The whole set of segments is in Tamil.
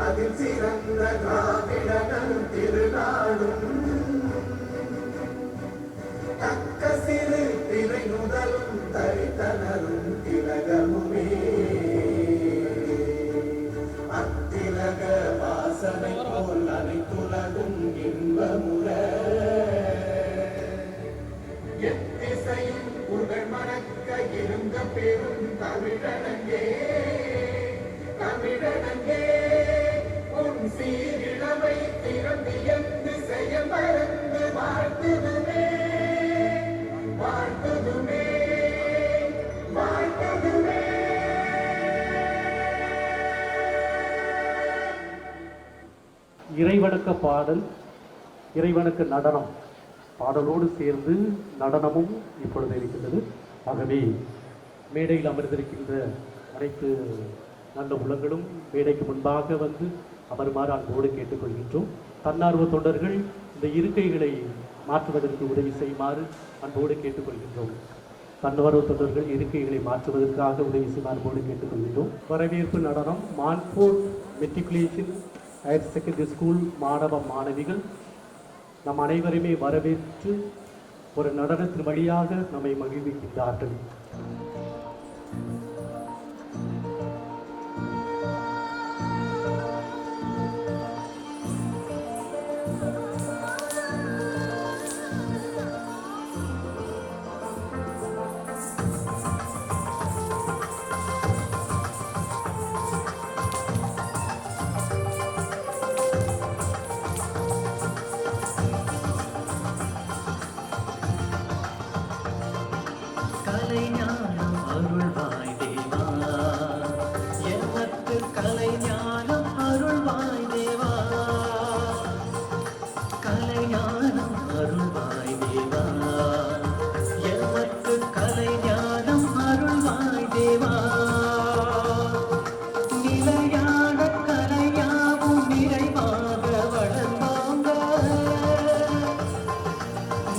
அதில் சிறந்த திராவிடனும் திருநாடும் தக்க சிறு திரை முதலும் தரித்தனரும் திலகமுமே அத்திலக வாசனை போல் அனைத்துலகும் இன்பமுற எத்திசையும் புகழ் மணக்க இருந்த பெரும் தமிழனங்கே தமிழனங்கே உன் சீரிழமை திறந்து எந்த செய்ய மறந்து வாழ்த்துதுமே வாழ்த்துதுமே வாழ்த்துதுமே. இறைவணக்க பாடல், இறைவணக்க நடனம் பாடலோடு சேர்ந்து நடனமும் இப்பொழுது இருக்கின்றது. ஆகவே மேடையில் அமர்ந்திருக்கின்ற அனைத்து நல்ல உள்ளங்களும் மேடைக்கு முன்பாக வந்து அமருமாறு அன்போடு கேட்டுக்கொள்கின்றோம். தன்னார்வ தொண்டர்கள் இந்த இருக்கைகளை மாற்றுவதற்கு உதவி செய்யுமாறு அன்போடு கேட்டுக்கொள்கின்றோம். தன்னார்வ தொண்டர்கள் இருக்கைகளை மாற்றுவதற்காக உதவி செய்யுமாறு அன்போடு கேட்டுக்கொள்கின்றோம். வரவேற்பு நடனம் Montfort matriculation higher secondary school மாணவ மாணவிகள் நம் அனைவருமே வரவேற்று ஒரு நடனத்தின் வழியாக நம்மை மகிழ்விக்கின்றார்கள். கலைஞானம் அருள்வாய் தேவா, எமக்கு கலைஞானம் அருள்வாய் தேவா, கலைஞானம் அருள்வாய் தேவா, எமக்கு கலைஞானம் அருள்வாய் தேவா, நிலையான கலையாவும் நிறைவாக வளர்ந்தோங்க,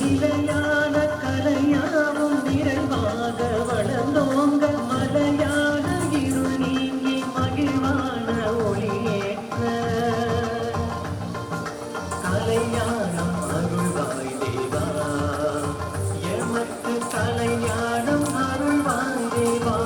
நிலையான கலையாவும் நிறைவாக வளர்ந்தோங்க, மலையான இருள் நீங்கி மகிழ்வான ஒளியேற்ற கலைஞானம் அருள்வாய் தேவா, எமக்கு கலைஞானம் அருள்வாய் தேவா.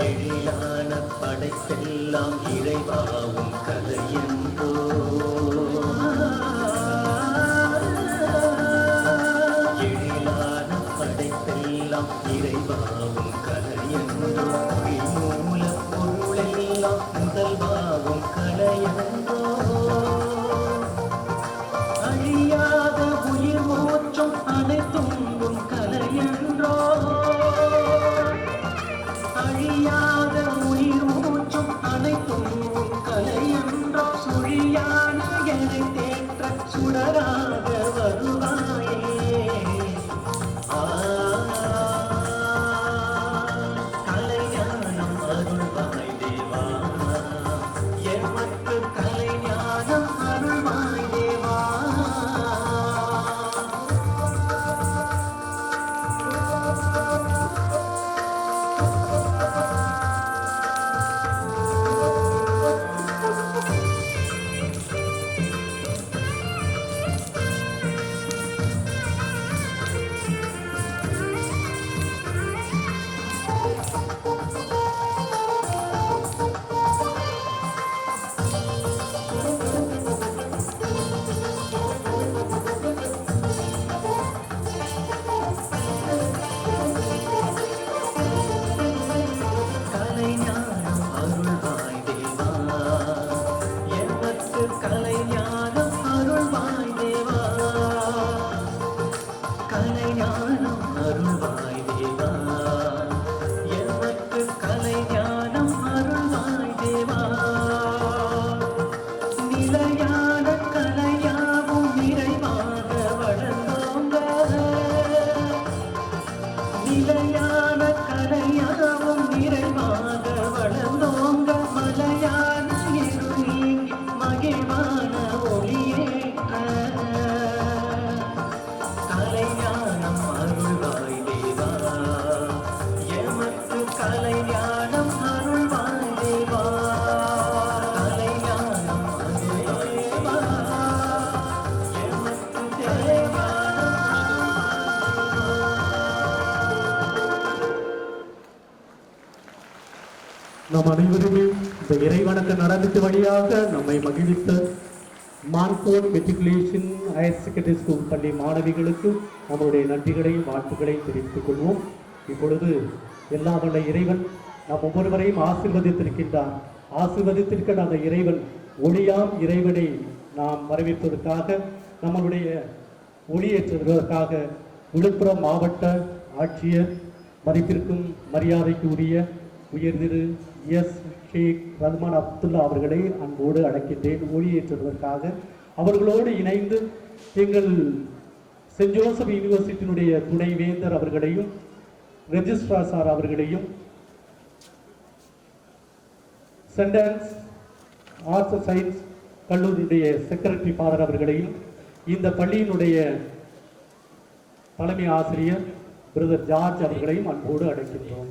எழிலான படைப்பெல்லாம் இறைவாவும் கலையென்றோ, எழிலான படைப்பெல்லாம் இறைவாவும் கலையென்றோ, மூல பொருளெல்லாம் முதல்வாவும் கலையென்றோ, அழியாத உயிர் மூச்சும் அனைத்தும் கலையென்றோ, அழியாத உயிர் மூச்சும் அனைத்தும் கலையென்றோ, சுழியா ஞானம் அருள்வாய் தேவா. கலை ஞானம் அருள்வாய் தேவா. எமக்கு கலை ஞானம் அருள்வாய் தேவா. கலை ஞானம் அருள்வாய் தேவா. எமக்கு கலை ஞானம் அருள்வாய் தேவா. நிலையான கலையாவும் நிறைவாக வளர்ந்தோங்க. நிலையான கலையாவும் நிறைவாக வளர்ந்தோங்க. மலையான இருள் நீங்கி மகிழ்வான ஒளியேற்ற கலைஞானம் அருள்வாய் தேவா. எமக்கு கலைஞானம் அருள்வாய் தேவா. கலைஞானம் அருள்வாய் தேவா. எமக்கு கலைஞானம் நம் அனைவருமே இந்த இறைவணக்க நடனத்து வழியாக நம்மை மகிழ்வித்த Mankot matriculation higher secondary school பள்ளி மாணவிகளுக்கு நம்முடைய நன்றிகளையும் வாழ்த்துக்களையும் தெரிவித்துக் கொள்வோம். இப்பொழுது எல்லா வல்ல இறைவன் நம் ஒவ்வொருவரையும் ஆசீர்வதித்திருக்கின்றார். ஆசீர்வதித்திருக்கிற அந்த இறைவன் ஒளியாம் இறைவனை நாம் வரவேற்பதற்காக நம்மளுடைய ஒளியேற்றுவதற்காக விழுப்புரம் மாவட்ட ஆட்சியர் மதிப்பிற்கும் மரியாதைக்கு உரிய உயர் திரு எஸ் ஷேக் ரஹ்மான் அப்துல்லா அவர்களை அன்போடு அழைக்கின்றேன். ஒளியேற்றுவதற்காக அவர்களோடு இணைந்து எங்கள் சென்ட் ஜோசப் யூனிவர்சிட்டியினுடைய துணைவேந்தர் அவர்களையும் ரெஜிஸ்ட்ரார் சார் அவர்களையும் saint Ann's arts and science கல்லூரியுடைய செக்ரட்டரி ஃபாதர் அவர்களையும் இந்த பள்ளியினுடைய தலைமை ஆசிரியர் பிரதர் ஜார்ஜ் அவர்களையும் அன்போடு அழைக்கின்றோம்.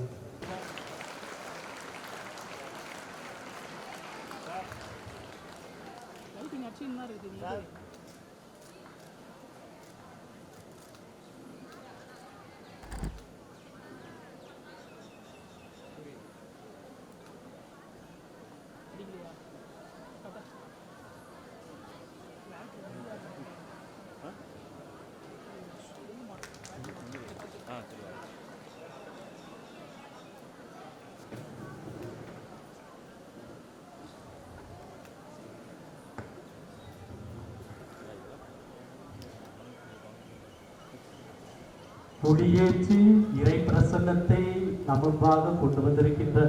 ஒளியேற்றி இறை பிரசன்னத்தை நமக்காக கொண்டு வந்திருக்கின்ற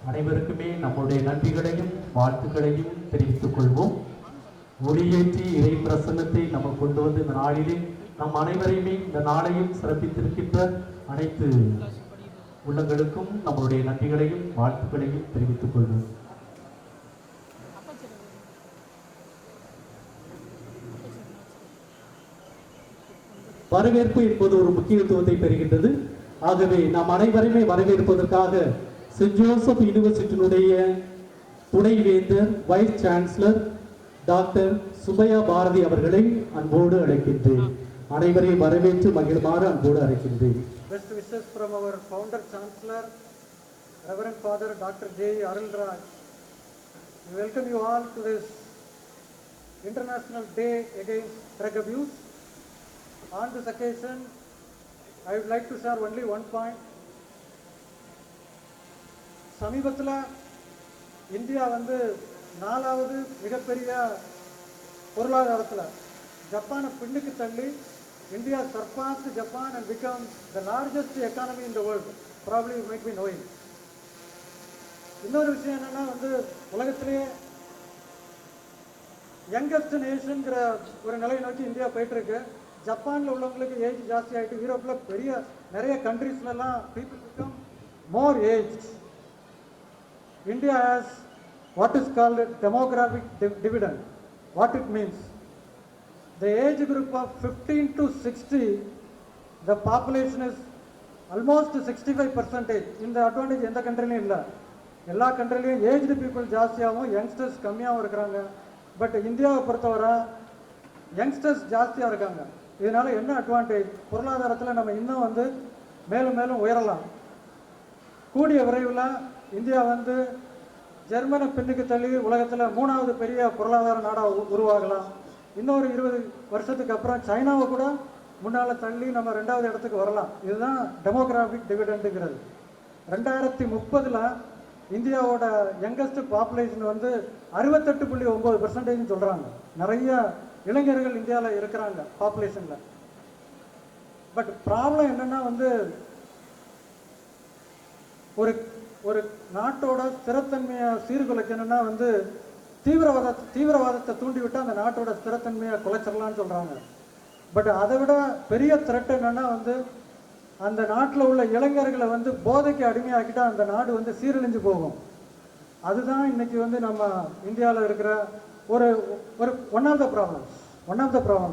அனைவருக்குமே நம்முடைய நன்றிகளையும் வாழ்த்துக்களையும் தெரிவித்துக் கொள்வோம். ஒளியேற்றி இறை பிரசன்னத்தை நம்ம கொண்டு வந்து இந்த நாளிலே நம் அனைவரையுமே இந்த நாளையும் சிறப்பித்திருக்கின்ற அனைத்து உள்ளங்களுக்கும் நம்முடைய நன்றிகளையும் வாழ்த்துக்களையும் தெரிவித்துக் கொள்வோம். வரவேற்பு என்பது ஒரு முக்கியத்துவத்தை பெறுகின்றது. ஆகவே நாம் அனைவருமே வரவேற்பதற்காக சென்ட் ஜோசப் யூனிவர்சிட்டியினுடைய துணைவேந்தர் vice chancellor doctor Subbiah Bharathi அவர்களை அன்போடு அழைக்கின்றேன். அனைவரையும் வரவேற்று மகிழ்மாறு அன்போடு அழைக்கின்றேன். Best wishes from our founder chancellor, Reverend Father Dr. J. Arulraj. We welcome you all to this International Day Against Drug Abuse. On this occasion, I would like to share only one point. சமீபத்தில் இந்தியா வந்து 4வது மிகப்பெரிய பொருளாதாரத்தில் ஜப்பானை பின்னுக்கு தள்ளி India surpassed Japan and become the largest economy in the world. Probably you might be knowing. இன்னொரு விஷயம் என்னன்னா வந்து உலகத்திலேயே யங்கஸ்ட் நேஷன்ங்கிற ஒரு நிலையை நோக்கி இந்தியா போயிட்டு இருக்கு. ஜப்பானில் உள்ளவங்களுக்கு ஏஜ் ஜாஸ்தி ஆகிட்டு, யூரோப்பில் நிறைய கண்ட்ரீஸ்லாம் people become more age. India has what is called demographic dividend. what it means. The age group of 15 to 60, the population is almost 65%. இந்த அட்வான்டேஜ் எந்த கண்ட்ரிலையும் இல்லை. எல்லா கண்ட்ரிலையும் ஏஜ்டு பீப்புள் ஜாஸ்தியாகவும் யங்ஸ்டர்ஸ் கம்மியாகவும் இருக்கிறாங்க. பட் இந்தியாவை பொறுத்தவரை யங்ஸ்டர்ஸ் ஜாஸ்தியாக இருக்காங்க. இதனால என்ன அட்வான்டேஜ், பொருளாதாரத்தில் நம்ம இன்னும் வந்து மேலும் மேலும் உயரலாம். கூடிய விரைவில் இந்தியா வந்து ஜெர்மனை பின்னுக்கு தள்ளி உலகத்தில் 3வது பெரிய பொருளாதார நாடாக உருவாகலாம். இன்னொரு 20 வருஷத்துக்கு அப்புறம் சைனாவை கூட முன்னால் தள்ளி நம்ம 2வது இடத்துக்கு வரலாம். இதுதான் டெமோகிராஃபிக் டிவிடெண்டுங்கிறது. 2030 இந்தியாவோட யங்கஸ்ட் பாப்புலேஷன் வந்து 68.9% சொல்கிறாங்க. நிறைய இளைஞர்கள் இந்தியாவில் இருக்கிறாங்க பாப்புலேஷனில். பட் ப்ராப்ளம் என்னென்னா வந்து ஒரு ஒரு நாட்டோட ஸ்திரத்தன்மையை சீர்குலைக்கணும்னா வந்து தீவிரவாதத்தை தூண்டிவிட்டு அந்த நாட்டோட ஸ்திரத்தன்மையை குலைச்சிடலான்னு சொல்கிறாங்க. பட் அதை விட பெரிய த்ரெட் என்னென்னா வந்து அந்த நாட்டில் உள்ள இளைஞர்களை வந்து போதைக்கு அடிமையாக்கிட்டால் அந்த நாடு வந்து சீரழிஞ்சு போகும். அதுதான் இன்னைக்கு வந்து நம்ம இந்தியாவில் இருக்கிற ஒரு ஒரு one of the problem.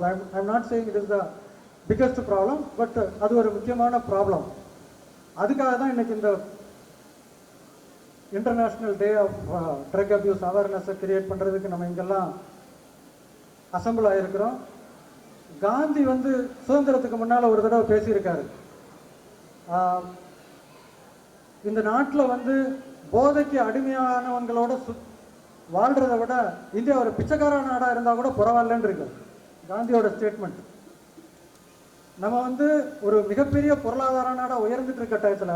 I am not saying it is the biggest problem, but அது ஒரு முக்கியமான ப்ராப்ளம். அதுக்காக தான் இன்னைக்கு இந்த international day of drug abuse அவேர்னஸை கிரியேட் பண்ணுறதுக்கு நம்ம இங்கெல்லாம் அசம்பிள் ஆகிருக்கிறோம். காந்தி வந்து சுதந்திரத்துக்கு முன்னால் ஒரு தடவை பேசியிருக்காரு, இந்த நாட்டில் வந்து போதைக்கு அடிமையானவங்களோட வாழ்கிறத விட இந்தியா ஒரு பிச்சைக்கார நாடாக இருந்தால் கூட பரவாயில்லன்னு இருக்கு காந்தியோட ஸ்டேட்மெண்ட். நம்ம வந்து ஒரு மிகப்பெரிய பொருளாதார நாடாக உயர்ந்துட்டு இருக்க டயத்தில்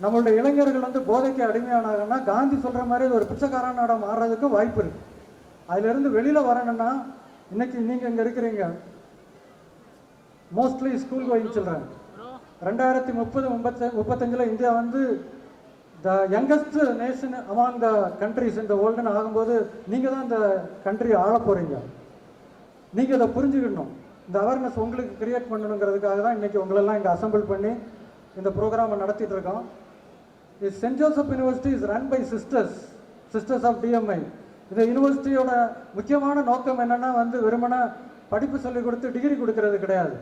நம்மளுடைய இளைஞர்கள் வந்து போதைக்கு அடிமையானாங்கன்னா காந்தி சொல்கிற மாதிரி ஒரு பிச்சைக்கார நாடாக மாறுறதுக்கும் வாய்ப்பு இருக்குது. அதிலிருந்து வெளியில் வரணும்னா இன்னைக்கு நீங்கள் இங்கே இருக்கிறீங்க, mostly school going children. 2030-35 India வந்து the youngest nation among the countries இந்த வேர்ல்டுன்னு ஆகும்போது நீங்கள் தான் இந்த கண்ட்ரி ஆள போகிறீங்க. நீங்கள் இதை புரிஞ்சுக்கணும். இந்த அவேர்னஸ் உங்களுக்கு கிரியேட் பண்ணணுங்கிறதுக்காக தான் இன்றைக்கி உங்களெல்லாம் இங்கே அசம்பிள் பண்ணி இந்த ப்ரோக்ராமை நடத்திட்டு இருக்கோம். Saint Joseph university is run by sisters of TMI. இந்த யூனிவர்சிட்டியோட முக்கியமான நோக்கம் என்னென்னா வந்து வெறுமனே படிப்பு சொல்லிக் கொடுத்து டிகிரி கொடுக்கறது கிடையாது,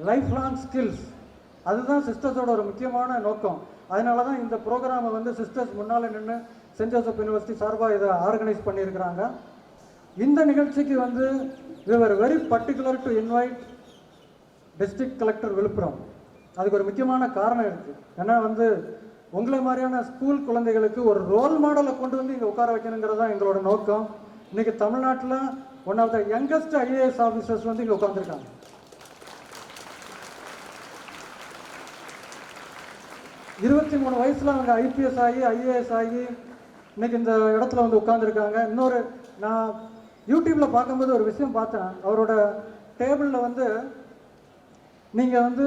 லைஃப் லாங் ஸ்கில்ஸ். அதுதான் சிஸ்டர்ஸோட ஒரு முக்கியமான நோக்கம். அதனால தான் இந்த ப்ரோக்ராமை வந்து சிஸ்டர்ஸ் முன்னால் நின்று சென்ட் ஜோசப் யூனிவர்சிட்டி சார்பாக இதை ஆர்கனைஸ் பண்ணியிருக்கிறாங்க. இந்த நிகழ்ச்சிக்கு வந்து we were very particular to invite district collector Villupuram. அதுக்கு ஒரு முக்கியமான காரணம் இருக்குது. ஏன்னா வந்து உங்களை மாதிரியான ஸ்கூல் குழந்தைகளுக்கு ஒரு ரோல் மாடலை கொண்டு வந்து இங்கே உட்கார வைக்கணுங்கிறது தான் எங்களோட நோக்கம். இன்றைக்கி தமிழ்நாட்டில் one of the youngest IAS officers வந்து இங்கே உட்காந்துருக்காங்க. இருபத்தி 3 வயசில் அவங்க ஐபிஎஸ் ஆகி ஐஏஎஸ் ஆகி இன்னைக்கு இந்த இடத்துல வந்து உட்காந்துருக்காங்க. இன்னொரு நான் யூடியூப்பில் பார்க்கும்போது ஒரு விஷயம் பார்த்தேன், அவரோட டேபிளில் வந்து நீங்கள் வந்து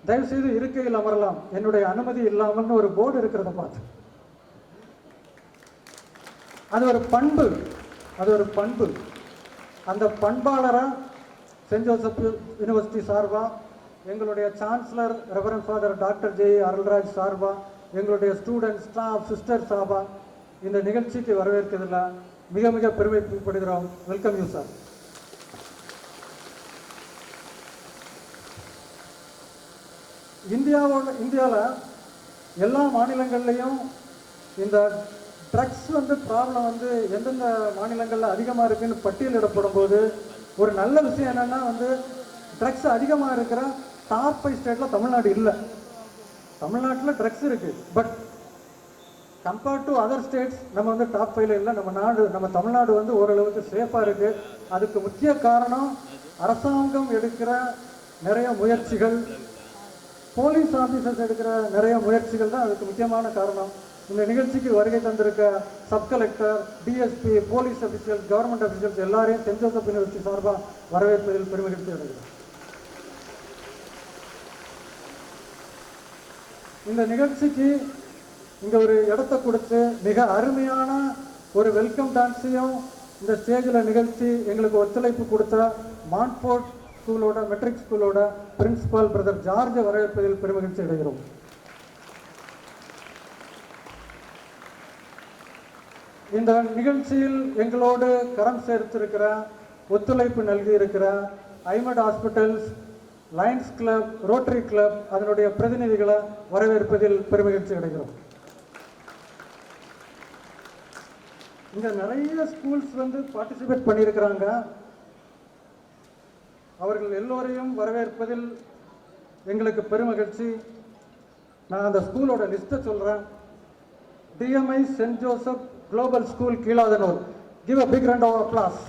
தயவுசெய்து இருக்கையில் அமரலாம் என்னுடைய அனுமதி இல்லாமல்னு ஒரு போர்டு இருக்கிறத பார்த்தேன். அது ஒரு பண்பு. அந்த பண்பாளராக சென்ட் ஜோசப் யூனிவர்சிட்டி சார்பாக, எங்களுடைய chancellor reverend father doctor J Arulraj சார்பாக, எங்களுடைய ஸ்டூடெண்ட் ஸ்டாஃப் சிஸ்டர் சார்பாக இந்த நிகழ்ச்சிக்கு வரவேற்கிறதுல மிக மிக பெருமைப்படுகிறோம். Welcome you sir. இந்தியாவில் எல்லா மாநிலங்கள்லேயும் இந்த ட்ரக்ஸ் வந்து ப்ராப்ளம் வந்து எந்தெந்த மாநிலங்களில் அதிகமாக இருக்குன்னு பட்டியலிடப்படும் போது ஒரு நல்ல விஷயம் என்னென்னா வந்து ட்ரக்ஸ் அதிகமாக இருக்கிற டாப் 5 ஸ்டேட்டில் தமிழ்நாடு இல்லை. தமிழ்நாட்டில் ட்ரக்ஸ் இருக்குது, but compared to other states நம்ம வந்து டாப் 5ல இல்லை. நம்ம தமிழ்நாடு வந்து ஓரளவுக்கு சேஃபாக இருக்குது. அதுக்கு முக்கிய காரணம் அரசாங்கம் எடுக்கிற நிறைய முயற்சிகள், போலீஸ் ஆஃபீஸர்ஸ் எடுக்கிற நிறைய முயற்சிகள் தான் அதுக்கு முக்கியமான காரணம். இந்த நிகழ்ச்சிக்கு வருகை தந்திருக்க sub collector, DSP, police officials, government officials எல்லாரையும் சென்ட் ஜோசப் யூனிவர்சிட்டி சார்பாக வரவேற்பதில் பெருமகிழ்ச்சி அடைகிறோம். இந்த நிகழ்ச்சிக்கு இங்கே ஒரு இடத்த கொடுத்து மிக அருமையான ஒரு வெல்கம் டான்ஸையும் இந்த ஸ்டேஜில் நிகழ்ச்சி எங்களுக்கு ஒத்துழைப்பு கொடுத்த மான்ஃபோர்ட் ஸ்கூலோட மெட்ரிக் ஸ்கூலோட பிரின்சிபால் பிரதர் ஜார்ஜை வரவேற்பதில் பெருமகிழ்ச்சி அடைகிறோம். இந்த நிகழ்ச்சியில் எங்களோடு கரம் சேர்த்திருக்கிற, ஒத்துழைப்பு நல்கியிருக்கிற ஐமட் hospitals, lions club, rotary club அதனுடைய பிரதிநிதிகளை வரவேற்பதில் பெருமகிழ்ச்சி அடைகிறோம். இங்கே நிறைய ஸ்கூல்ஸ் பார்ட்டிசிபேட் பண்ணியிருக்கிறாங்க. அவர்கள் எல்லோரையும் வரவேற்பதில் எங்களுக்கு பெருமகிழ்ச்சி. நான் அந்த ஸ்கூலோட லிஸ்ட்டை சொல்கிறேன். DMI saint Joseph global school, Keezhathanur. Give a big round of applause.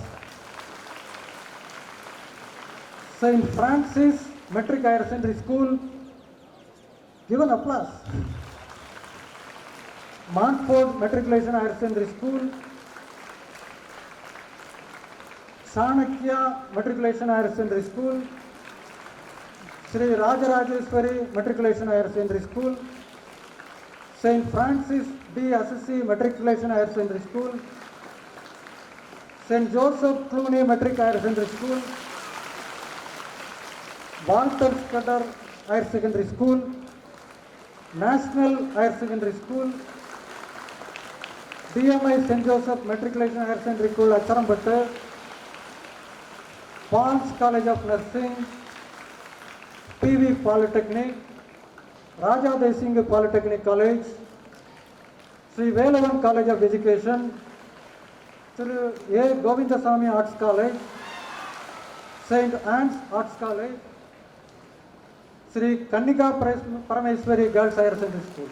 Saint Francis Metric Higher Secondary School, give an applause. Montfort Matriculation Higher Secondary School, Chanakya Matriculation Higher Secondary School, Sri Rajarajeshwari Matriculation Higher Secondary School, Saint Francis D. Assisi Matriculation Higher Secondary School, Saint Joseph Clooney Metric Higher Secondary School, Walter Scudder Higher Secondary School, National Higher Secondary School, DMI St. Joseph Matriculation Higher Secondary School, Acharambattu, Palms College of Nursing, PV Polytechnic, Raja Desingh Polytechnic College, Sri Velavan College of Education, Sri A. Govindasamy Arts College, Saint Anne's Arts College, Sri Kannika Parameswari Girls Higher Secondary School.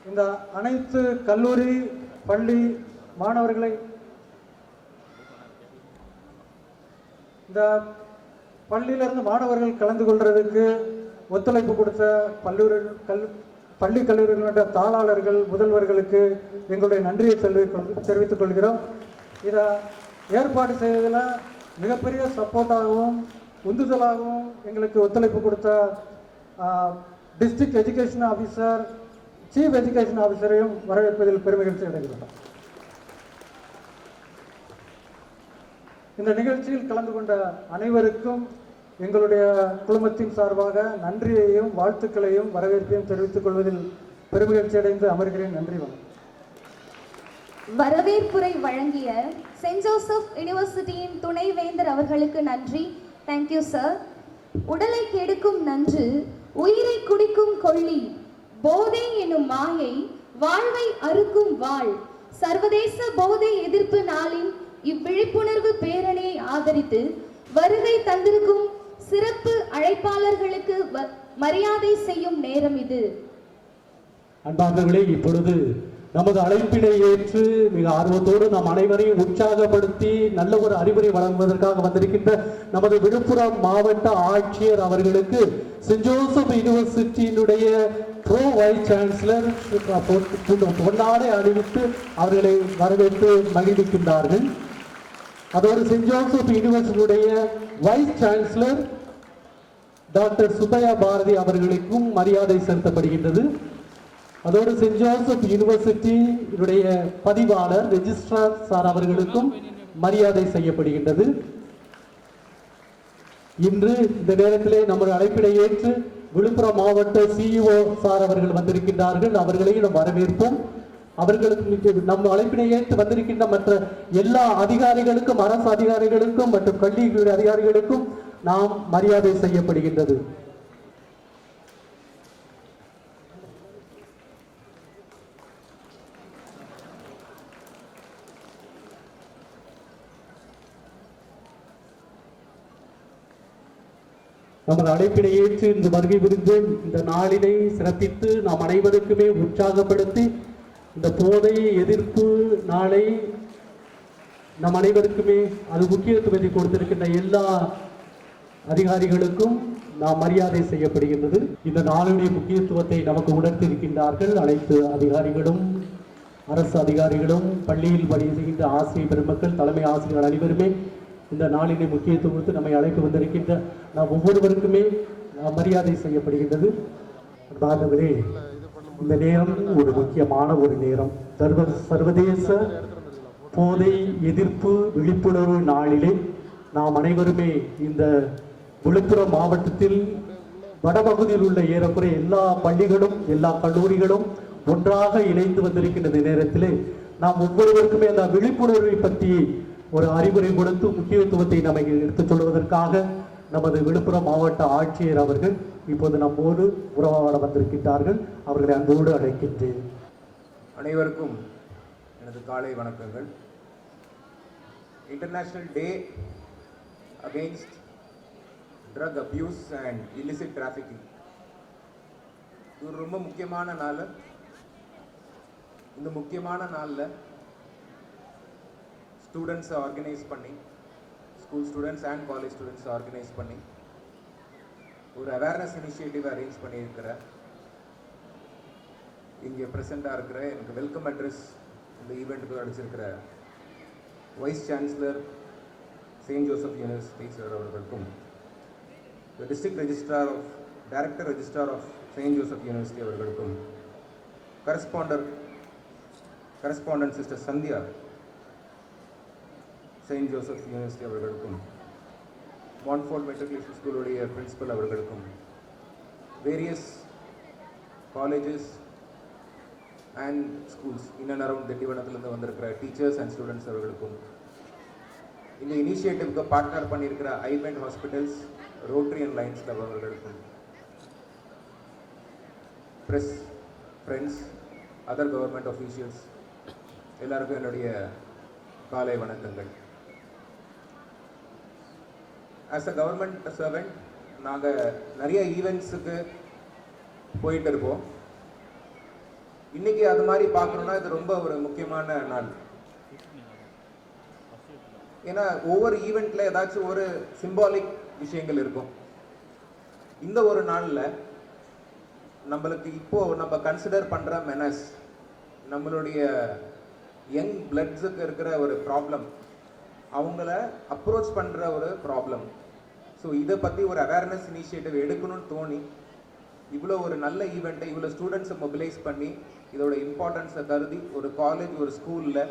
இந்த அனைத்து கல்லூரி பள்ளி மாணவர்களை, இந்த பள்ளியிலிருந்து மாணவர்கள் கலந்து கொள்வதற்கு ஒத்துழைப்பு கொடுத்த பள்ளி கல்லூரிகளுடைய தாளாளர்கள், முதல்வர்களுக்கு எங்களுடைய நன்றியை தெரிவித்துக் கொள்கிறோம். இதை ஏற்பாடு செய்வதில் மிகப்பெரிய சப்போர்ட்டாகவும் உந்துதலாகவும் எங்களுக்கு ஒத்துழைப்பு கொடுத்த district education officer, chief education ஆஃபீஸரையும் வரவேற்பதில் பெருமகிழ்ச்சி அடைகிறோம். இந்த நிகழ்ச்சியில் கலந்து கொண்ட அனைவருக்கும் எங்களுடைய குழுமத்தின் சார்பாக நன்றியையும் வாழ்த்துக்களையும் வரவேற்பையும் தெரிவித்துக் கொள்வதில் பெருமகிழ்ச்சி அடைந்து அமர்கிறேன். நன்றி. வரவேற்புரை வழங்கிய சென்ட் ஜோசப் யூனிவர்சிட்டியின் துணைவேந்தர் அவர்களுக்கு நன்றி. Thank you sir. உடலை கெடுக்கும் நன்று, உயிரை குடிக்கும் கொள்ளி, போதை எனும் மாயை, வாழ்வை அறுக்கும் வாள். சர்வதேச போதை எதிர்ப்பு நாளின் இவ்விழிப்புணர்வு பேரணியை ஆதரித்து வருகை தந்திருக்கும் சிறப்பு அழைப்பாளர்களுக்கு மரியாதை செய்யும் நேரம் இது. அன்பார்ந்தவர்களே, இப்பொழுது நமது அழைப்பினை ஏற்று மிக ஆர்வத்தோடு நம் அனைவரையும் உற்சாகப்படுத்தி நல்ல ஒரு அறிவுரை வழங்குவதற்காக வந்திருக்கின்ற நமது விழுப்புரம் மாவட்ட ஆட்சியர் அவர்களுக்கு சென்ட் ஜோசப் யூனிவர்சிட்டியினுடைய ப்ரோ வைஸ் சான்சலர் பொன்னாடை அணிவித்து அவர்களை வரவேற்று மகிழ்விக்கின்றார்கள். அதோடு சென்ட் ஜோசப் யூனிவர்சிட்டியுடைய vice chancellor doctor Subbiah Bharathi அவர்களுக்கும் மரியாதை செலுத்தப்படுகின்றது. அதோடு சென்ட் ஜோசப் யூனிவர்சிட்டியுடைய பதிவாளர் ரெஜிஸ்ட்ரார் சார் அவர்களுக்கும் மரியாதை செய்யப்படுகின்றது. இன்று இந்த நேரத்திலே நமது அழைப்பினை ஏற்று விழுப்புரம் மாவட்ட CEO சார் அவர்கள் வந்திருக்கின்றார்கள். அவர்களையும் நாம் வரவேற்போம். அவர்களுக்கு நம் அழைப்பினை ஏற்று வந்திருக்கின்ற மற்ற எல்லா அதிகாரிகளுக்கும், அரசு அதிகாரிகளுக்கும் மற்றும் கல்வி அதிகாரிகளுக்கும் நாம் மரியாதை செய்யப்படுகின்றது. நமது அழைப்பினை ஏற்று இந்த வருகை புரிந்து இந்த நாளினை சிறப்பித்து நாம் அனைவருக்குமே உற்சாகப்படுத்தி இந்த போதை எதிர்ப்பு நாளை நம் அனைவருக்குமே அது முக்கியத்துவத்தை கொடுத்திருக்கின்ற எல்லா அதிகாரிகளுக்கும் நாம் மரியாதை செய்யப்படுகின்றது. இந்த நாளுடைய முக்கியத்துவத்தை நமக்கு உணர்த்தியிருக்கின்றார்கள். அனைத்து அதிகாரிகளும், அரசு அதிகாரிகளும், பள்ளியில் பணிபுரிகின்ற ஆசிரியர் பெருமக்கள், தலைமை ஆசிரியர்கள் அனைவருமே இந்த நாளினை முக்கியத்துவம் கொடுத்து நம்மை அழைத்து வந்திருக்கின்ற நாம் ஒவ்வொருவருக்குமே மரியாதை செய்யப்படுகின்றது. அன்பார்ந்தவரே, இந்த நேரம் ஒரு முக்கியமான ஒரு நேரம். சர்வதேச போதை எதிர்ப்பு விழிப்புணர்வு நாளிலே நாம் அனைவருமே இந்த விழுப்புரம் மாவட்டத்தில் வடபகுதியில் உள்ள ஏறக்குறைய எல்லா பள்ளிகளும் எல்லா கல்லூரிகளும் ஒன்றாக இணைந்து வந்திருக்கின்ற நேரத்திலே நாம் ஒவ்வொருவருக்குமே அந்த விழிப்புணர்வை பற்றி ஒரு அறிவுரை கொடுத்து முக்கியத்துவத்தை நமக்கு எடுத்துச் சொல்வதற்காக நமது விழுப்புரம் மாவட்ட ஆட்சியர் அவர்கள் இப்போது நம்மோடு உறவாட வந்திருக்கின்றார்கள். அவர்களை அன்போடு அழைக்கின்றேன். அனைவருக்கும் எனது காலை வணக்கங்கள். International day against drug abuse and illicit trafficking. இது ஒரு ரொம்ப முக்கியமான நாள். இந்த முக்கியமான நாளில் ஸ்டூடெண்ட்ஸை ஆர்கனைஸ் பண்ணி, ஸ்கூல் ஸ்டூடெண்ட்ஸ் அண்ட் காலேஜ் ஸ்டூடெண்ட்ஸை ஆர்கனைஸ் பண்ணி ஒரு அவேர்னஸ் இனிஷியேட்டிவ் அரேஞ்ச் பண்ணியிருக்கிற இங்கே ப்ரெசெண்டாக இருக்கிற எனக்கு வெல்கம் அட்ரஸ் இந்த ஈவெண்ட்டுக்கு அடிச்சிருக்கிற vice chancellor saint Joseph university sir அவர்களுக்கும், district registrar of director registrar of saint Joseph university அவர்களுக்கும், correspondent sister Sandhya saint Joseph university அவர்களுக்கும், மான்ஃபோர்ட் மெட்ரிகுலேஷன் ஸ்கூலுடைய பிரின்சிபல் அவர்களுக்கும், various colleges and schools in and around திண்டிவனத்திலிருந்து வந்திருக்கிற டீச்சர்ஸ் அண்ட் ஸ்டூடெண்ட்ஸ் அவர்களுக்கும், இந்த இனிஷியேட்டிவ்க்கு பார்ட்னர் பண்ணியிருக்கிற ஐபெண்ட் hospitals, rotary and lions club அவர்களுக்கும், press, friends, other government officials எல்லாருக்கும் என்னுடைய காலை வணக்கங்கள். ஆஸ் அ கவர்மெண்ட் சர்வெண்ட் நாங்கள் நிறைய ஈவெண்ட்ஸுக்கு போயிட்டு இருப்போம். இன்றைக்கி அது மாதிரி பார்க்கணுன்னா இது ரொம்ப ஒரு முக்கியமான நாள். ஏன்னா ஒவ்வொரு ஈவெண்ட்டில் ஏதாச்சும் ஒரு சிம்பாலிக் விஷயங்கள் இருக்கும். இந்த ஒரு நாளில் நம்மளுக்கு இப்போது நம்ம கன்சிடர் பண்ணுற மெனஸ், நம்மளுடைய யங் பிளட்ஸுக்கு இருக்கிற ஒரு ப்ராப்ளம், அவங்கள அப்ரோச் பண்ணுற ஒரு ப்ராப்ளம். ஸோ இதை பற்றி ஒரு அவேர்னஸ் இனிஷியேட்டிவ் எடுக்கணும்னு தோணி இவ்வளோ ஒரு நல்ல ஈவெண்ட்டை இவ்வளோ ஸ்டூடெண்ட்ஸை மொபிலைஸ் பண்ணி இதோட இம்பார்ட்டன்ஸை கருதி ஒரு காலேஜ், ஒரு ஸ்கூலில்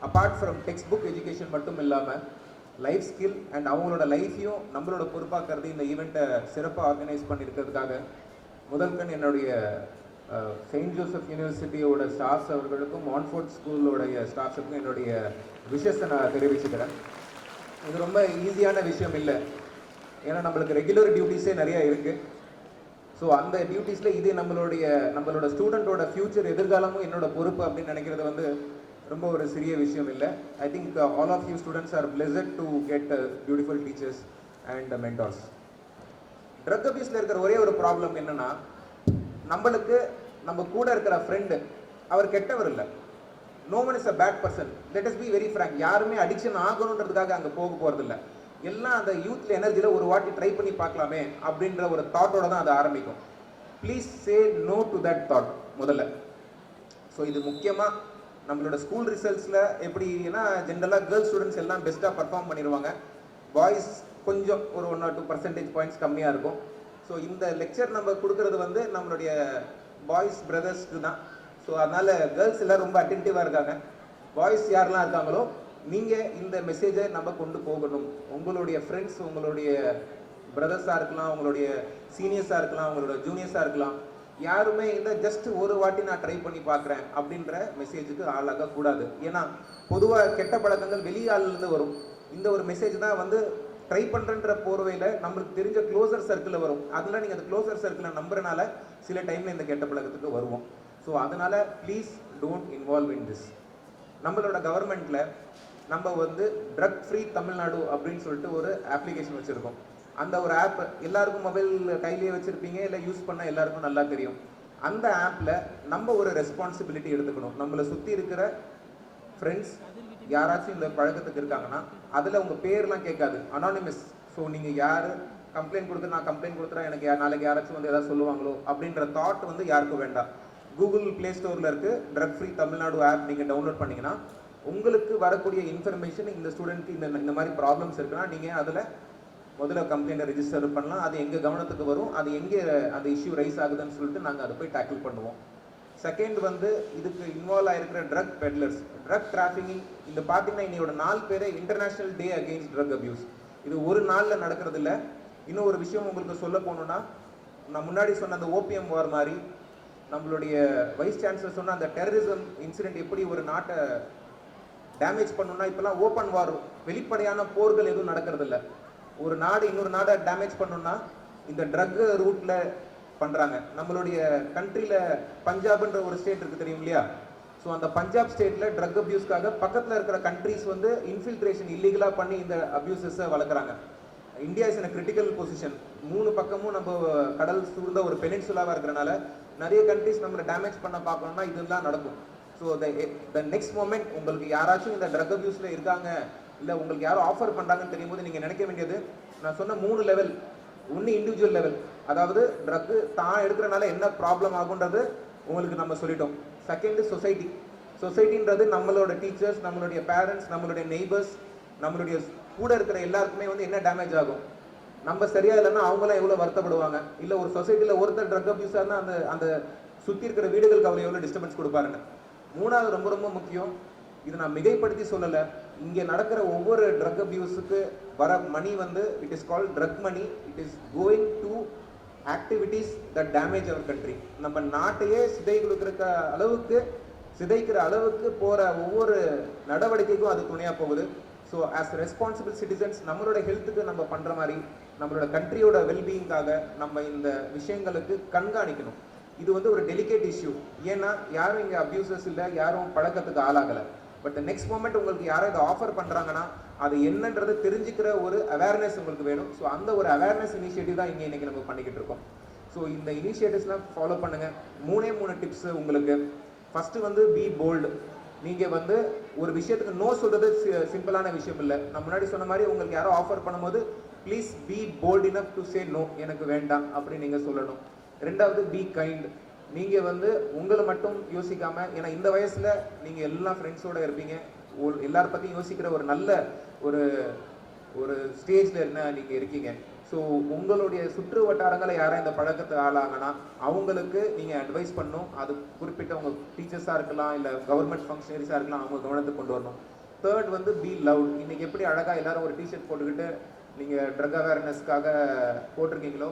apart from text book education மட்டும் இல்லாமல் லைஃப் ஸ்கில் அண்ட் அவங்களோட லைஃப்பையும் நம்மளோட பொறுப்பாக கருதி இந்த ஈவெண்ட்டை சிறப்பாக ஆர்கனைஸ் பண்ணியிருக்கிறதுக்காக முதல்கண் என்னுடைய செயின்ட் ஜோசப் யூனிவர்சிட்டியோட ஸ்டாஃப்ஸ் அவர்களுக்கும், மான்ஃபோர்ட் ஸ்கூலோடைய ஸ்டாஃப்ஸுக்கும் என்னுடைய விஷஸை நான் தெரிவிச்சுக்கிறேன். இது ரொம்ப ஈஸியான விஷயம் இல்லை. ஏன்னா நம்மளுக்கு ரெகுலர் டியூட்டிஸே நிறையா இருக்குது. ஸோ அந்த டியூட்டிஸில் இது நம்மளோட ஸ்டூடெண்ட்டோட ஃப்யூச்சர், எதிர்காலமும் என்னோட பொறுப்பு அப்படின்னு நினைக்கிறது வந்து ரொம்ப ஒரு சிறிய விஷயம் இல்லை. I think all of you students are blessed to get beautiful teachers and mentors. Drug அபியூஸில் இருக்கிற ஒரே ஒரு ப்ராப்ளம் என்னென்னா, நம்மளுக்கு நம்ம கூட இருக்கிற ஃப்ரெண்டு அவர் கெட்டவர் இல்லை. No one is a bad person. Let us be very frank. யாருமே அடிக்ஷன் ஆகணுன்றதுக்காக அங்கே போக போகிறதில்ல. எல்லாம் அந்த யூத்தில் எனர்ஜியில் ஒரு வாட்டி ட்ரை பண்ணி பார்க்கலாமே அப்படின்ற ஒரு தாட்டோட தான் அது ஆரம்பிக்கும். Please say no to that thought முதல்ல. ஸோ இது முக்கியமாக நம்மளோட ஸ்கூல் ரிசல்ட்ஸில் எப்படின்னா, ஜென்ரலாக கேர்ள்ஸ் ஸ்டூடெண்ட்ஸ் எல்லாம் பெஸ்ட்டாக பர்ஃபார்ம் பண்ணிடுவாங்க. பாய்ஸ் கொஞ்சம் ஒரு 1 or 2 percentage points கம்மியாக இருக்கும். ஸோ இந்த லெக்சர் நம்ம கொடுக்குறது வந்து நம்மளுடைய பாய்ஸ் பிரதர்ஸ்க்கு தான். ஸோ அதனால் கேர்ள்ஸ் எல்லாம் ரொம்ப அட்டென்டிவாக இருக்காங்க. பாய்ஸ் யாரெல்லாம் இருக்காங்களோ நீங்கள் இந்த மெசேஜை நம்ம கொண்டு போகணும். உங்களுடைய ஃப்ரெண்ட்ஸ், உங்களுடைய பிரதர்ஸாக இருக்கலாம், உங்களுடைய சீனியர்ஸாக இருக்கலாம், உங்களோட ஜூனியர்ஸாக இருக்கலாம், யாருமே இந்த ஜஸ்ட் ஒரு வாட்டி நான் ட்ரை பண்ணி பார்க்குறேன் அப்படின்ற மெசேஜுக்கு ஆளாகக்கூடாது. ஏன்னா பொதுவாக கெட்ட பழக்கங்கள் வெளியாளிலேருந்து வரும். இந்த ஒரு மெசேஜ் தான் வந்து ட்ரை பண்ணுறன்ற போர்வையில் நம்மளுக்கு தெரிஞ்ச க்ளோசர் சர்க்கிளில் வரும். அதில் நீங்கள் அந்த க்ளோசர் சர்க்கிளை நம்புறனால சில டைமில் இந்த கெட்ட பழக்கத்துக்கு வருவோம். ஸோ அதனால் please don't involve in this. நம்மளோட கவர்மெண்ட்டில் நம்ம வந்து ட்ரக் ஃப்ரீ தமிழ்நாடு அப்படின்னு சொல்லிட்டு ஒரு அப்ளிகேஷன் வச்சுருக்கோம். அந்த ஒரு ஆப் எல்லாருக்கும் மொபைல் கையிலேயே வச்சுருப்பீங்க, இல்லை யூஸ் பண்ண எல்லாருக்கும் நல்லா தெரியும். அந்த ஆப்பில் நம்ம ஒரு ரெஸ்பான்சிபிலிட்டி எடுத்துக்கணும். நம்மளை சுற்றி இருக்கிற ஃப்ரெண்ட்ஸ் யாராச்சும் இந்த பழக்கத்துக்கு இருக்காங்கன்னா அதில் உங்கள் பேர்லாம் கேட்காது, அனானிமஸ். ஸோ நீங்கள் யார் கம்ப்ளைண்ட் கொடுத்து நான் கம்ப்ளைண்ட் கொடுத்துறேன், எனக்கு நாளைக்கு யாராச்சும் வந்து எதாவது சொல்லுவாங்களோ அப்படின்ற தாட் வந்து யாருக்கும் வேண்டாம். கூகுள் ப்ளே ஸ்டோரில் இருக்குது ட்ரக் ஃப்ரீ தமிழ்நாடு ஆப். நீங்கள் டவுன்லோட் பண்ணிங்கன்னா உங்களுக்கு வரக்கூடிய இன்ஃபர்மேஷன், இந்த ஸ்டூடெண்ட்க்கு இந்த மாதிரி ப்ராப்ளம்ஸ் இருக்குன்னா நீங்கள் அதில் முதல்ல கம்ப்ளைண்ட்டை ரெஜிஸ்டர் பண்ணலாம். அது எங்கள் கவனத்துக்கு வரும். அது எங்கே அந்த இஷ்யூ ரைஸ் ஆகுதுன்னு சொல்லிட்டு நாங்கள் அதை போய் டேக்கிள் பண்ணுவோம். செகண்ட் வந்து இதுக்கு இன்வால்வ் ஆகிருக்கிற ட்ரக் பெட்லர்ஸ், ட்ரக் டிராஃபிக்கிங். இந்த பார்த்தீங்கன்னா இன்னையோட 4 பேரே international day against drug abuse. இது ஒரு நாளில் நடக்கிறது இல்லை. இன்னும் ஒரு விஷயம் உங்களுக்கு சொல்ல போகணுன்னா, நான் முன்னாடி சொன்ன அந்த ஓபிஎம் வார் மாதிரி நம்மளுடைய வைஸ் சான்சலர் சொன்ன அந்த டெரரிசம் இன்சிடென்ட் எப்படி ஒரு நாட்டை டேமேஜ் பண்ணணும்னா இப்போலாம் ஓப்பன் வார், வெளிப்படையான போர்கள் எதுவும் நடக்கிறது இல்லை. ஒரு நாடு இன்னொரு நாடை டேமேஜ் பண்ணணும்னா இந்த ட்ரக் ரூட்டில் பண்ணுறாங்க. நம்மளுடைய கண்ட்ரியில் பஞ்சாப்ன்ற ஒரு ஸ்டேட் இருக்குது தெரியும் இல்லையா? ஸோ அந்த பஞ்சாப் ஸ்டேட்டில் ட்ரக் அப்யூஸ்க்காக பக்கத்தில் இருக்கிற கண்ட்ரிஸ் வந்து இன்ஃபில்ட்ரேஷன் இல்லீகலாக பண்ணி இந்த அப்யூசஸை வளர்க்குறாங்க. India is in critical position. 3 பக்கமும் நம்ம கடல் சூழ்ந்த ஒரு பெனின்சுலாவாக இருக்கிறனால நிறைய கண்ட்ரிஸ் நம்மளை டேமேஜ் பண்ண பார்க்கணும்னா இதெல்லாம் நடக்கும். ஸோ த நெக்ஸ்ட் மொமெண்ட் உங்களுக்கு யாராச்சும் இந்த ட்ரக் அப்யூஸில் இருக்காங்க, இல்லை உங்களுக்கு யாரும் ஆஃபர் பண்ணுறாங்கன்னு தெரியும் போது நீங்கள் நினைக்க வேண்டியது, நான் சொன்ன 3 லெவல். ஒன்று இண்டிவிஜுவல் லெவல், அதாவது ட்ரக்கு தான் எடுக்கிறனால என்ன ப்ராப்ளம் ஆகுன்றது உங்களுக்கு நம்ம சொல்லிட்டோம். Second society. சொசைட்டின்றது நம்மளோட டீச்சர்ஸ், நம்மளுடைய பேரண்ட்ஸ், நம்மளுடைய நெய்பர்ஸ், நம்மளுடைய கூட இருக்கிற எல்லாருக்குமே வந்து என்ன டேமேஜ் ஆகும். நம்ம சரியா இல்லைன்னா அவங்களாம் எவ்வளோ வருத்தப்படுவாங்க. இல்லை ஒரு சொசைட்டியில் ஒருத்தர் ட்ரக் அப்யூஸாக இருந்தால் அந்த அந்த சுற்றி இருக்கிற வீடுகளுக்கு அவர் எவ்வளோ டிஸ்டர்பன்ஸ் கொடுப்பாருன்னு. 3வது ரொம்ப ரொம்ப முக்கியம், இது நான் மிகைப்படுத்தி சொல்லலை, இங்கே நடக்கிற ஒவ்வொரு ட்ரக் அப்யூஸுக்கு வர மணி வந்து it is called drug money. It is going to activities that damage our country. நம்ம நாட்டையே சிதைக்கிற அளவுக்கு போகிற ஒவ்வொரு நடவடிக்கைக்கும் அது துணையாக போகுது. ஸோ ஆஸ் ரெஸ்பான்சிபிள் சிட்டிசன்ஸ் நம்மளோட ஹெல்த்துக்கு நம்ம பண்ணுற மாதிரி நம்மளோட கண்ட்ரியோட வெல்பீயிங்காக நம்ம இந்த விஷயங்களுக்கு கண்காணிக்கணும். இது வந்து ஒரு டெலிகேட் இஷ்யூ. ஏன்னா யாரும் இங்கே அப்யூசர்ஸ் இல்லை, யாரும் பழக்கத்துக்கு ஆளாகலை. பட் நெக்ஸ்ட் மொமெண்ட் உங்களுக்கு யாரும் இதை ஆஃபர் பண்ணுறாங்கன்னா அது என்னன்றது தெரிஞ்சுக்கிற ஒரு அவேர்னஸ் உங்களுக்கு வேணும். ஸோ அந்த ஒரு அவேர்னஸ் இனிஷியேட்டிவ் தான் இன்னைக்கு நம்ம பண்ணிக்கிட்டு இருக்கோம். ஸோ இந்த இனிஷியேட்டிவ்ஸ்லாம் ஃபாலோ பண்ணுங்கள். 3 டிப்ஸ் உங்களுக்கு. ஃபஸ்ட்டு வந்து பி போல்டு. நீங்கள் வந்து ஒரு விஷயத்துக்கு நோ சொல்கிறது சிம்பிளான விஷயம் இல்லை. நான் முன்னாடி சொன்ன மாதிரி உங்களுக்கு யாரோ ஆஃபர் பண்ணும்போது please be bold enough to say no, எனக்கு வேண்டாம் அப்படின்னு நீங்கள் சொல்லணும். 2வது பி கைண்ட். நீங்கள் வந்து உங்களை மட்டும் யோசிக்காமல், ஏன்னா இந்த வயசில் நீங்கள் எல்லா ஃப்ரெண்ட்ஸோடு இருப்பீங்க, எல்லார பற்றியும் யோசிக்கிற ஒரு நல்ல ஒரு ஸ்டேஜில் என்ன நீங்கள் இருக்கீங்க. ஸோ உங்களுடைய சுற்று வட்டாரங்களை யாரும் இந்த பழக்கத்தை ஆளாங்கன்னா அவங்களுக்கு நீங்கள் அட்வைஸ் பண்ணணும். அது குறிப்பிட்ட உங்கள் டீச்சர்ஸாக இருக்கலாம், இல்லை கவர்மெண்ட் ஃபங்க்ஷனரிஸாக இருக்கலாம், அவங்க கவனத்துக்கு கொண்டு வரணும். 3rd வந்து பி லவுட். இன்றைக்கி எப்படி அழகாக எல்லாரும் ஒரு டிஷர்ட் போட்டுக்கிட்டு நீங்கள் ட்ரக் அவேர்னஸ்க்காக போட்டிருக்கீங்களோ,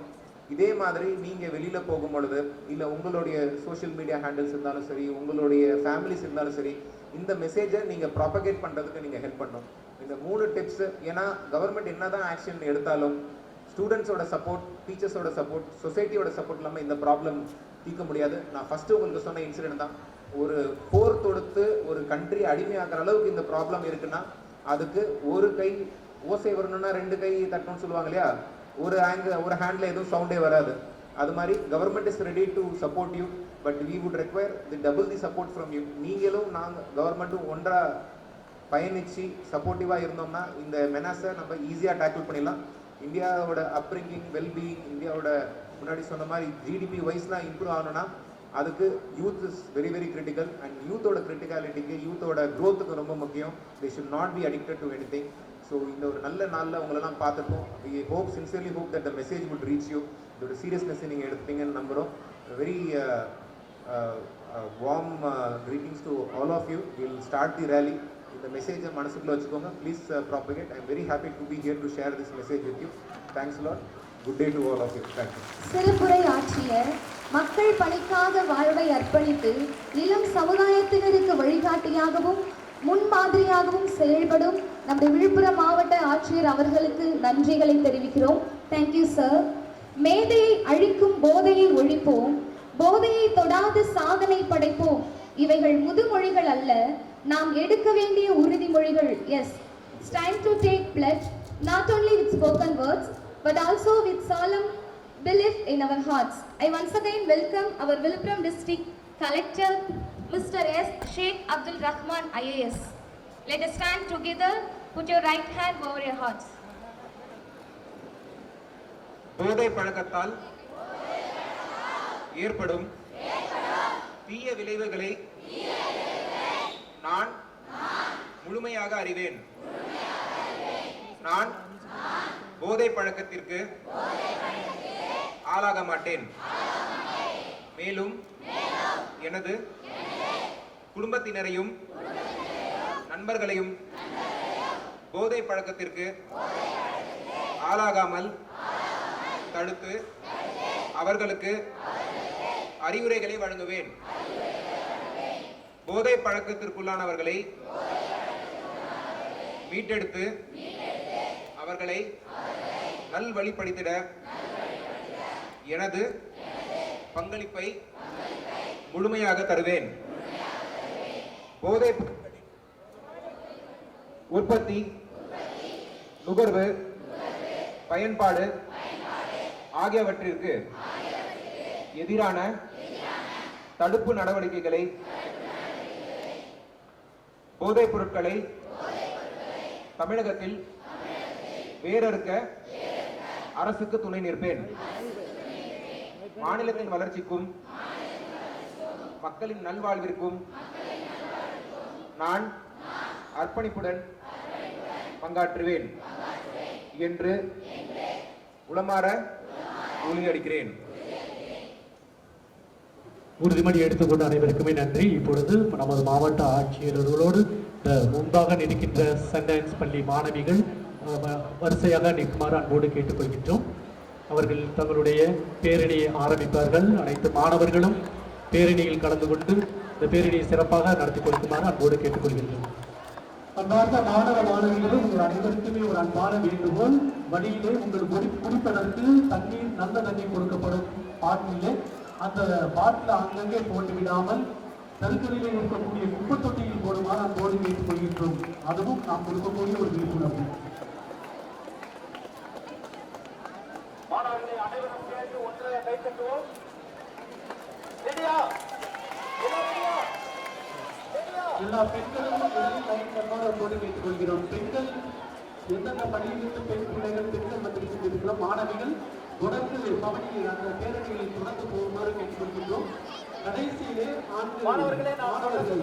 இதே மாதிரி நீங்கள் வெளியில் போகும் பொழுது, இல்லை உங்களுடைய சோஷியல் மீடியா ஹேண்டில்ஸ் இருந்தாலும் சரி, உங்களுடைய ஃபேமிலிஸ் இருந்தாலும் சரி, இந்த மெசேஜை நீங்கள் ப்ராபகேட் பண்ணுறதுக்கு நீங்கள் ஹெல்ப் பண்ணணும். இந்த 3 டிப்ஸு. ஏன்னா கவர்மெண்ட் என்ன தான் ஆக்ஷன் எடுத்தாலும் ஸ்டூடெண்ட்ஸோட சப்போர்ட், டீச்சர்ஸோட சப்போர்ட், சொசைட்டியோட சப்போர்ட் இல்லாமல் இந்த ப்ராப்ளம் தீர்க்க முடியாது. நான் ஃபஸ்ட்டு உங்களுக்கு சொன்ன இன்சிடென்ட் தான். ஒரு போர் தொடுத்து ஒரு கண்ட்ரி அடிமையாகிற அளவுக்கு இந்த ப்ராப்ளம் இருக்குன்னா அதுக்கு ஒரு கை ஓசை வரணும்னா 2 கை தட்டணும்னு சொல்லுவாங்க இல்லையா? ஒரு ஹேண்டில் எதுவும் சவுண்டே வராது. அது மாதிரி government is ready to support you, but we would require double the support from you. நீங்களும் நாங்கள் கவர்மெண்ட்டும் ஒன்றாக பயணித்து சப்போர்ட்டிவாக இருந்தோம்னா இந்த மெனாஸை நம்ம ஈஸியாக டேக்கிள் பண்ணிடலாம். இந்தியாவோட அப்ரிங்கிங், வெல்பீயிங், இந்தியாவோட முன்னாடி சொன்ன மாதிரி ஜிடிபி வைஸ்லாம் இம்ப்ரூவ் ஆகணும்னா அதுக்கு youth is very very critical. And யூத்தோட கிரிட்டிகாலிட்டிக்கு, யூத்தோட க்ரோத்துக்கு ரொம்ப முக்கியம். They should not be addicted to anything. So இந்த ஒரு நல்ல நாளில் உங்களெல்லாம் பார்த்துருக்கோம். We hope, sincerely hope that the message would reach you. இதோட சீரியஸ்னஸ் நீங்கள் எடுப்பீங்கன்னு நம்புகிறோம். Very warm greetings to all of you. We will start the rally. இந்த மெசேஜை மனசுக்குள்ள வச்சுக்கோங்க. Please propagate. I am very happy to be here to share this message with you. Thanks a lot. Good day to all of you. Thank you. சிறப்புரை ஆற்றிய மக்கள் பணிக்காக வாழ்வை அர்ப்பணித்து இளம் சமுதாயத்தினருக்கு வழிகாட்டியாகவும் முன்மாதிரியாகவும் செயல்படும் நம்முடைய விழுப்புரம் மாவட்ட ஆட்சியர் அவர்களுக்கு நன்றிகளை தெரிவிக்கிறோம். Thank you sir. மேதையை அழிக்கும் போதையை ஒழிப்போம், போதையை தொடாத சாதனை படைப்போம். இவைகள் முதுமொழிகள் அல்ல, நாம் எடுக்க வேண்டிய உறுதிமொழிகள். Yes, it's time to take pledge, not only with spoken words but also with solemn belief in our hearts. I once again welcome our Viluppuram district collector Mr. S. Sheikh Abdul Rahman IAS. Let us stand together. Put your right hand over your hearts. போதை பழக்கத்தால் ஏற்படும் தீய விளைவுகளை நான் முழுமையாக அறிவேன். நான் போதை பழக்கத்திற்கு ஆளாக மாட்டேன். மேலும் எனது குடும்பத்தினரையும் நண்பர்களையும் போதை பழக்கத்திற்கு ஆளாகாமல் தடுத்து அவர்களுக்கு அறிவுரைகளை வழங்குவேன். போதை பழக்கத்திற்குள்ளானவர்களை மீட்டெடுத்து அவர்களை நல்வழிப்படுத்திட எனது பங்களிப்பை முழுமையாக தருவேன். போதை உற்பத்தி, நுகர்வு, பயன்பாடு ஆகியவற்றிற்கு எதிரான தடுப்பு நடவடிக்கைகளை, போதைப் பொருட்களை தமிழகத்தில் வேரறுக்க அரசுக்கு துணை நிற்பேன். மாநிலத்தின் வளர்ச்சிக்கும் மக்களின் நல்வாழ்விற்கும் நான் அர்ப்பணிப்புடன் பங்காற்றுவேன் என்று உளமாற உறுதியளிக்கிறேன். உறுதிமொழி எடுத்துக்கொண்ட அனைவருக்குமே நன்றி. இப்பொழுது நமது மாவட்ட ஆட்சியர்களோடு முன்பாக நிற்கின்ற சென்ட் பள்ளி மாணவிகள் வரிசையாக நிற்குமாறு அன்போடு கேட்டுக்கொள்கின்றோம். அவர்கள் தங்களுடைய பேரணியை ஆரம்பிப்பார்கள். அனைத்து மாணவர்களும் பேரணியில் கலந்து கொண்டு இந்த பேரணியை சிறப்பாக நடத்தி கொடுக்குமாறு அன்போடு கேட்டுக்கொள்கின்றோம். அன்பார்ந்த மாணவ மாணவிகளும் உங்கள் அனைவருக்குமே ஒரு அன்பான வேண்டுகோள். வழியிலே உங்கள் குடிப்பதற்கு தண்ணீர், நல்ல தண்ணீர் கொடுக்கப்படும் பாட்டிலே அந்த பாட்டில் அங்கங்கே போட்டு விடாமல் தெருக்களிலே இருக்கக்கூடிய குப்பை தொட்டியில் போடுமாறு அன்போடு கேட்டுக் கொள்கின்றோம். அதுவும் நாம் கொடுக்கக்கூடிய ஒரு விழிப்புணர்வு. மாணவர்களை அனைவரும் சேர்ந்து ஒன்றைய கை தட்டுவோம். எல்லா பெண்களும் அன்போடு கேட்டுக் கொள்கிறோம். பெண்கள் எந்தெந்த பள்ளியிலிருந்து பெண் பிள்ளைகள் பெண்கள் வந்திருக்கின்ற மாணவிகள் தொடர்ந்து பவனியில் அந்த பேரணிகளில் தொடர்ந்து போகுமாறு கேட்டுக்கொள்கின்றோம். கடைசியிலே மாணவர்களே, மாணவர்கள்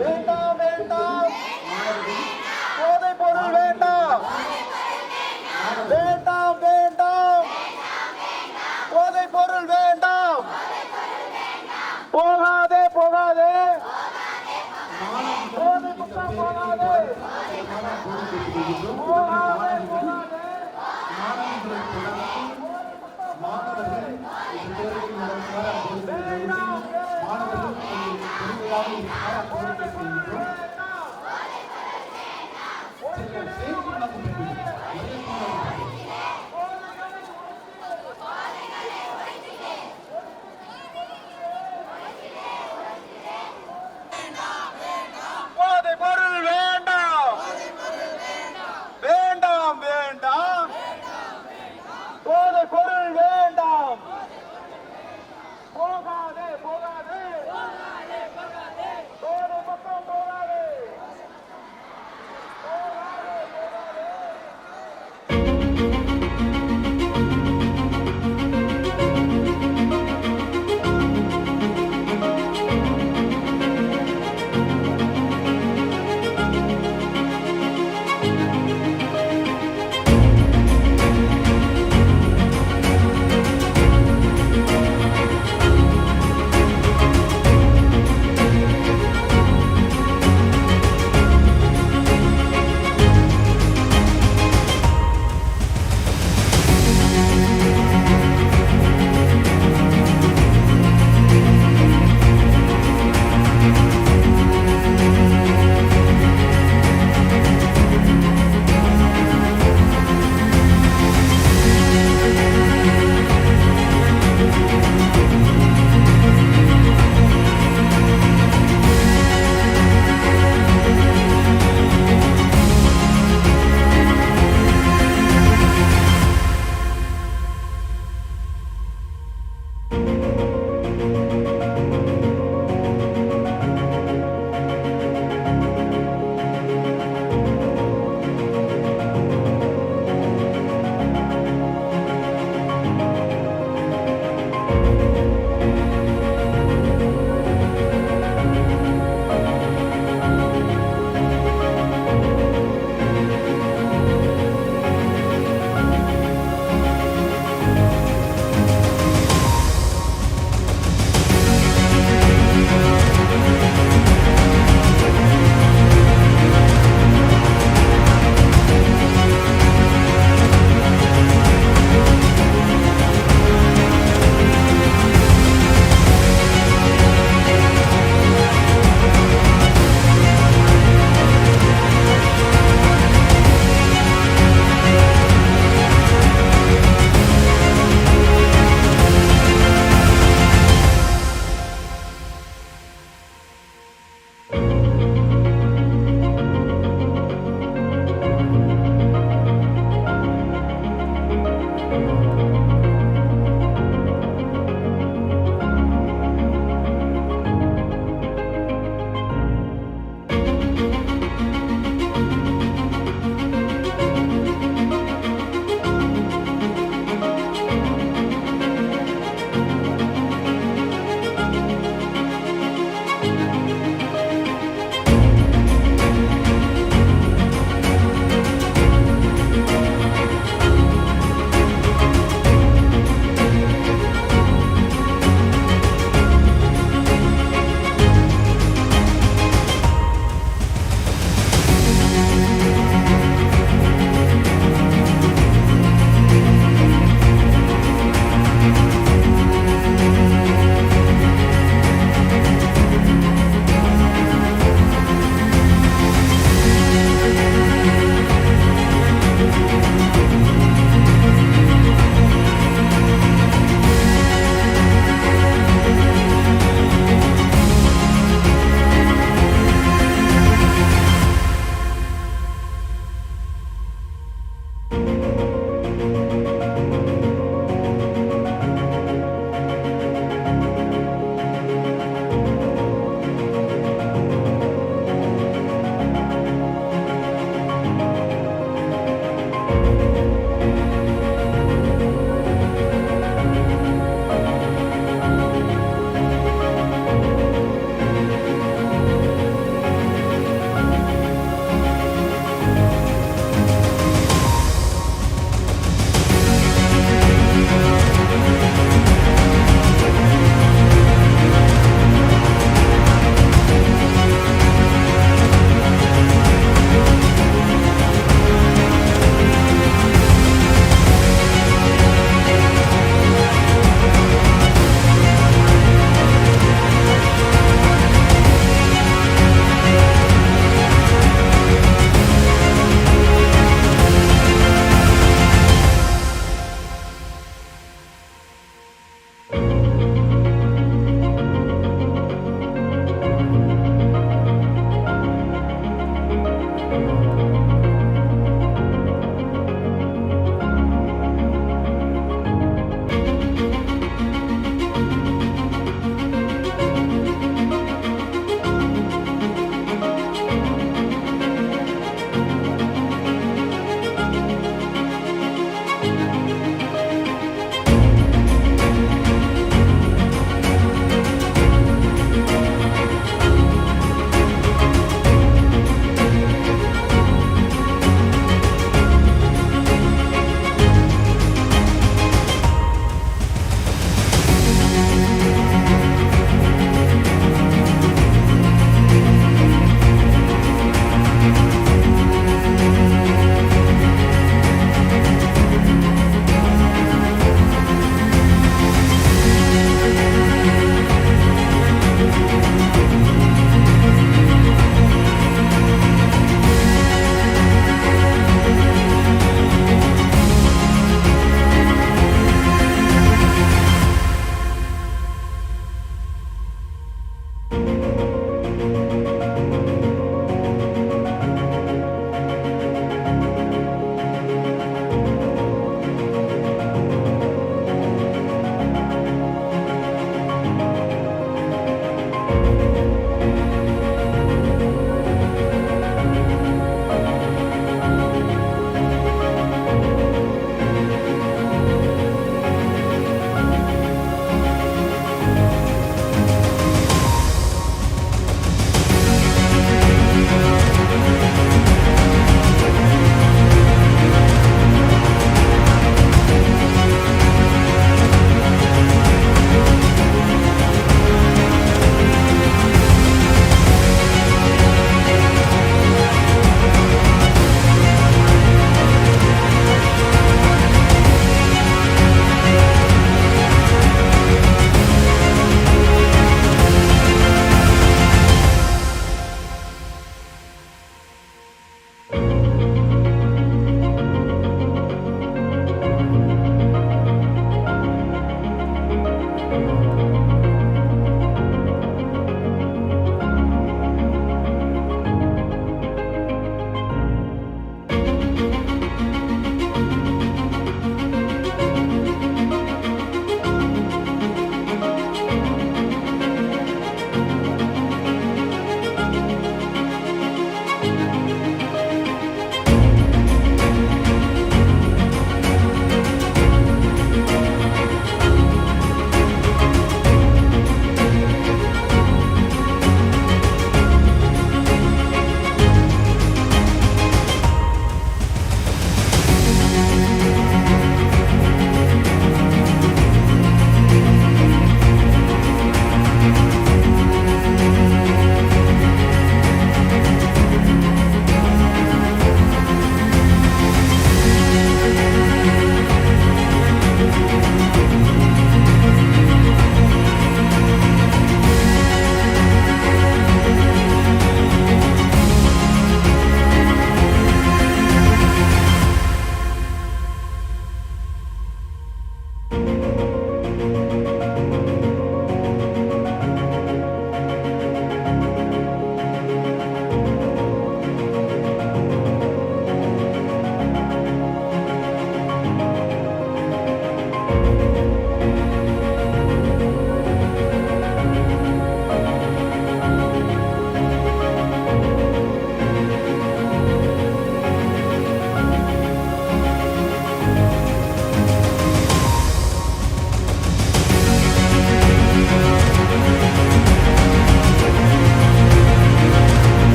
வேண்டாம் வேண்டாம், போதை பொருள் வேண்டாம், வேண்டாம் வேண்டாம், போதை பொருள் வேண்டாம், போகாதே போகாதே, போதை பக்கம் போகாதே, போகாதே போகாதே. மாணவர்கள்